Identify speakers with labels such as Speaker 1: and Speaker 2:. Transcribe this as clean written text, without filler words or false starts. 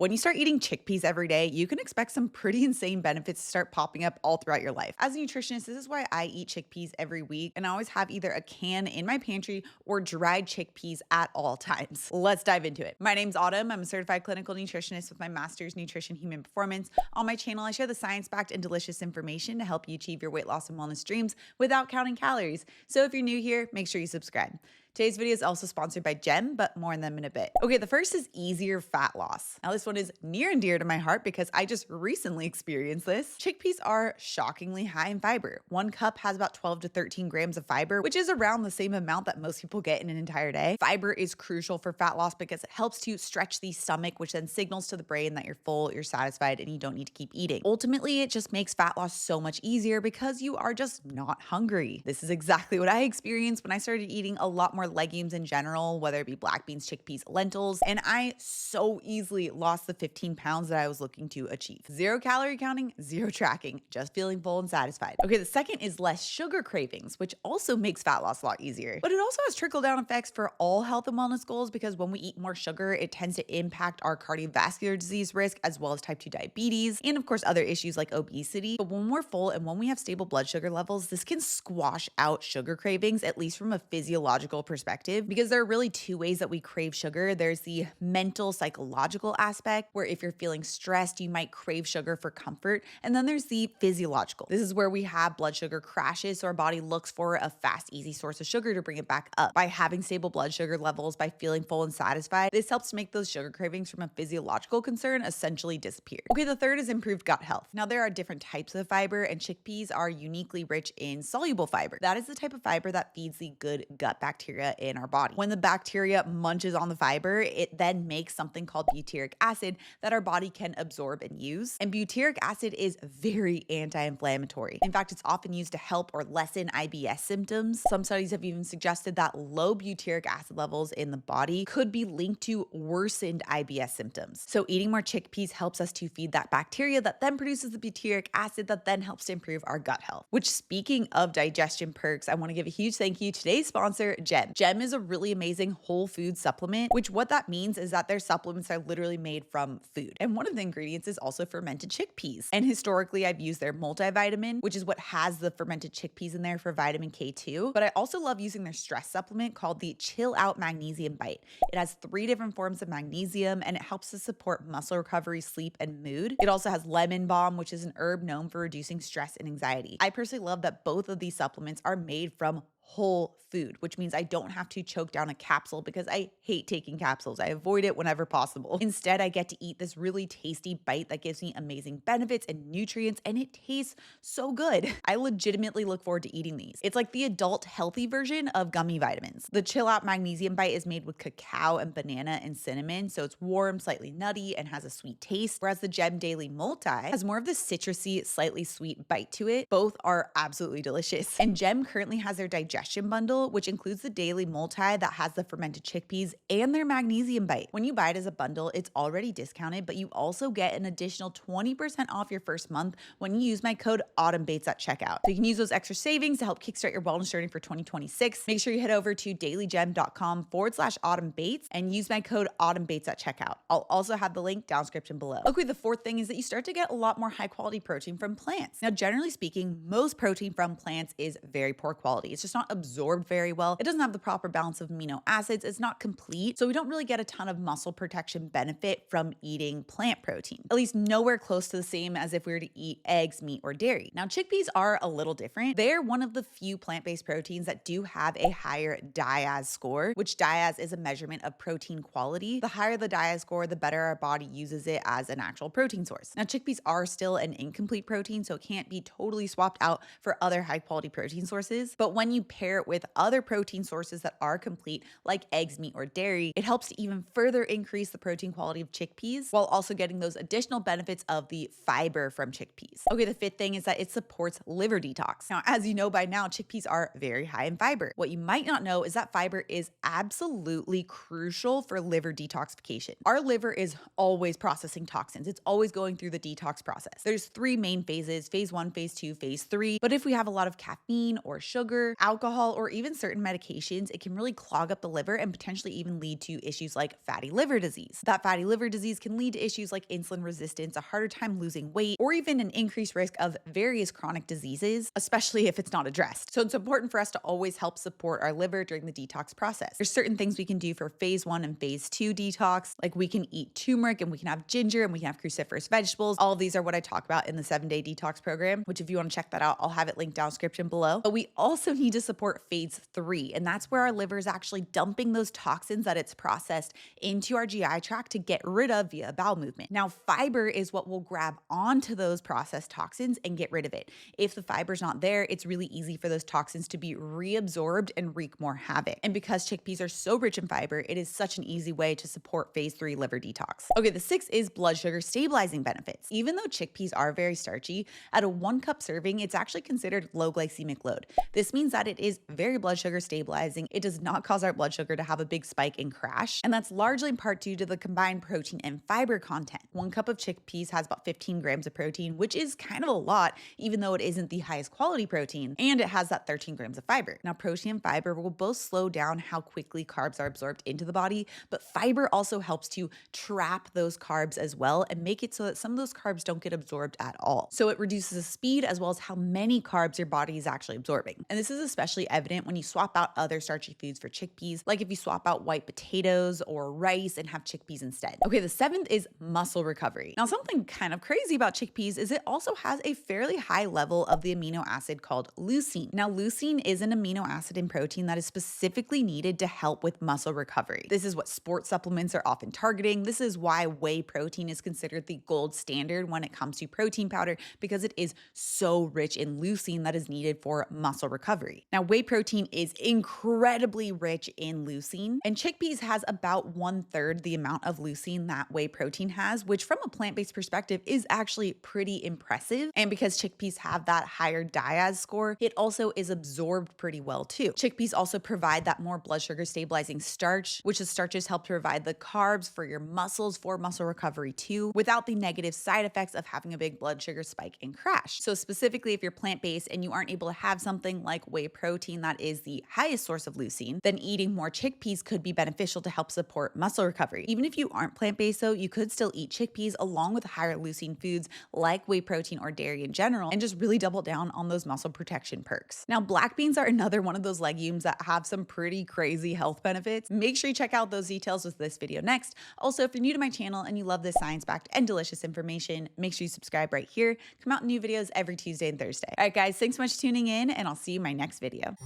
Speaker 1: When you start eating chickpeas every day, you can expect some pretty insane benefits to start popping up all throughout your life. As a nutritionist, this is why I eat chickpeas every week, and I always have either a can in my pantry or dried chickpeas at all times. Let's dive into it. My name's Autumn. I'm a certified clinical nutritionist with my master's nutrition human performance. On my channel, I share the science-backed and delicious information to help you achieve your weight loss and wellness dreams without counting calories. So if you're new here, make sure you subscribe. Today's video is also sponsored by Gem, but more on them in a bit. Okay, the first is easier fat loss. Now, this one is near and dear to my heart because I just recently experienced this. Chickpeas are shockingly high in fiber. One cup has about 12 to 13 grams of fiber, which is around the same amount that most people get in an entire day. Fiber is crucial for fat loss because it helps to stretch the stomach, which then signals to the brain that you're full, you're satisfied, and you don't need to keep eating. Ultimately, it just makes fat loss so much easier because you are just not hungry. This is exactly what I experienced when I started eating a lot more legumes in general, whether it be black beans, chickpeas, lentils, and I so easily lost the 15 pounds that I was looking to achieve. Zero calorie counting, zero tracking, just feeling full and satisfied. Okay, the second is less sugar cravings, which also makes fat loss a lot easier. But it also has trickle-down effects for all health and wellness goals because when we eat more sugar, it tends to impact our cardiovascular disease risk as well as type 2 diabetes and of course other issues like obesity. But when we're full and when we have stable blood sugar levels, this can squash out sugar cravings, at least from a physiological perspective, because there are really two ways that we crave sugar. There's the mental, psychological aspect, where if you're feeling stressed, you might crave sugar for comfort. And then there's the physiological. This is where we have blood sugar crashes, so our body looks for a fast, easy source of sugar to bring it back up. By having stable blood sugar levels, by feeling full and satisfied, this helps to make those sugar cravings from a physiological concern essentially disappear. Okay, the third is improved gut health. Now, there are different types of fiber, and chickpeas are uniquely rich in soluble fiber. That is the type of fiber that feeds the good gut bacteria in our body. When the bacteria munches on the fiber, it then makes something called butyric acid that our body can absorb and use. And butyric acid is very anti-inflammatory. In fact, it's often used to help or lessen IBS symptoms. Some studies have even suggested that low butyric acid levels in the body could be linked to worsened IBS symptoms. So eating more chickpeas helps us to feed that bacteria that then produces the butyric acid that then helps to improve our gut health. Which, speaking of digestion perks, I want to give a huge thank you to today's sponsor, Gem. Gem is a really amazing whole food supplement, which what that means is that their supplements are literally made from food. And one of the ingredients is also fermented chickpeas. And historically, I've used their multivitamin, which is what has the fermented chickpeas in there for vitamin K2. But I also love using their stress supplement called the Chill Out Magnesium Bite. It has 3 different forms of magnesium and it helps to support muscle recovery, sleep, and mood. It also has lemon balm, which is an herb known for reducing stress and anxiety. I personally love that both of these supplements are made from whole food, which means I don't have to choke down a capsule because I hate taking capsules. I avoid it whenever possible. Instead, I get to eat this really tasty bite that gives me amazing benefits and nutrients, and it tastes so good. I legitimately look forward to eating these. It's like the adult healthy version of gummy vitamins. The Chill Out Magnesium Bite is made with cacao and banana and cinnamon, so it's warm, slightly nutty, and has a sweet taste, whereas the Gem Daily Multi has more of the citrusy, slightly sweet bite to it. Both are absolutely delicious. And Gem currently has their digestion bundle, which includes the daily multi that has the fermented chickpeas and their magnesium bite. When you buy it as a bundle, it's already discounted, but you also get an additional 20% off your first month when you use my code AUTUMNBAITS at checkout. So you can use those extra savings to help kickstart your wellness journey for 2026. Make sure you head over to dailygem.com/autumnbaits and use my code AUTUMNBAITS at checkout. I'll also have the link down description below. Okay, the fourth thing is that you start to get a lot more high quality protein from plants. Now, generally speaking, most protein from plants is very poor quality. It's just not absorbed very well. It doesn't have the proper balance of amino acids. It's not complete. So we don't really get a ton of muscle protection benefit from eating plant protein, at least nowhere close to the same as if we were to eat eggs, meat, or dairy. Now, chickpeas are a little different. They're one of the few plant-based proteins that do have a higher DIAS score, which DIAS is a measurement of protein quality. The higher the DIAS score, the better our body uses it as an actual protein source. Now, chickpeas are still an incomplete protein, so it can't be totally swapped out for other high-quality protein sources. But when you pair it with other protein sources that are complete, like eggs, meat, or dairy, it helps to even further increase the protein quality of chickpeas while also getting those additional benefits of the fiber from chickpeas. Okay, the fifth thing is that it supports liver detox. Now, as you know by now, chickpeas are very high in fiber. What you might not know is that fiber is absolutely crucial for liver detoxification. Our liver is always processing toxins. It's always going through the detox process. There's 3 main phases: phase 1, phase 2, phase 3. But if we have a lot of caffeine or sugar, alcohol, alcohol, or even certain medications, it can really clog up the liver and potentially even lead to issues like fatty liver disease. That fatty liver disease can lead to issues like insulin resistance, a harder time losing weight, or even an increased risk of various chronic diseases, especially if it's not addressed. So it's important for us to always help support our liver during the detox process. There's certain things we can do for phase 1 and phase 2 detox, like we can eat turmeric and we can have ginger and we can have cruciferous vegetables. All of these are what I talk about in the 7-day detox program, which if you want to check that out, I'll have it linked down in the description below. But we also need to support phase 3, and that's where our liver is actually dumping those toxins that it's processed into our GI tract to get rid of via bowel movement. Now, fiber is what will grab onto those processed toxins and get rid of it. If the fiber's not there, it's really easy for those toxins to be reabsorbed and wreak more havoc. And because chickpeas are so rich in fiber, it is such an easy way to support phase 3 liver detox. Okay, the 6th is blood sugar stabilizing benefits. Even though chickpeas are very starchy, at a 1 cup serving, it's actually considered low glycemic load. This means that it is very blood sugar stabilizing. It does not cause our blood sugar to have a big spike and crash. And that's largely in part due to the combined protein and fiber content. 1 cup of chickpeas has about 15 grams of protein, which is kind of a lot, even though it isn't the highest quality protein, and it has that 13 grams of fiber. Now, protein and fiber will both slow down how quickly carbs are absorbed into the body, but fiber also helps to trap those carbs as well and make it so that some of those carbs don't get absorbed at all. So it reduces the speed as well as how many carbs your body is actually absorbing. And this is especially evident when you swap out other starchy foods for chickpeas, like if you swap out white potatoes or rice and have chickpeas instead. Okay, the 7th is muscle recovery. Now, something kind of crazy about chickpeas is it also has a fairly high level of the amino acid called leucine. Now, leucine is an amino acid in protein that is specifically needed to help with muscle recovery. This is what sports supplements are often targeting. This is why whey protein is considered the gold standard when it comes to protein powder, because it is so rich in leucine that is needed for muscle recovery. Now, whey protein is incredibly rich in leucine, and chickpeas has about 1/3 the amount of leucine that whey protein has, which from a plant-based perspective is actually pretty impressive. And because chickpeas have that higher DIAS score, it also is absorbed pretty well too. Chickpeas also provide that more blood sugar stabilizing starch, which is starches help to provide the carbs for your muscles for muscle recovery too, without the negative side effects of having a big blood sugar spike and crash. So specifically, if you're plant-based and you aren't able to have something like whey protein that is the highest source of leucine, then eating more chickpeas could be beneficial to help support muscle recovery. Even if you aren't plant-based though, you could still eat chickpeas along with higher leucine foods like whey protein or dairy in general, and just really double down on those muscle protection perks. Now, black beans are another one of those legumes that have some pretty crazy health benefits. Make sure you check out those details with this video next. Also, if you're new to my channel and you love this science-backed and delicious information, make sure you subscribe right here. Come out new videos every Tuesday and Thursday. All right, guys, thanks so much for tuning in, and I'll see you in my next video.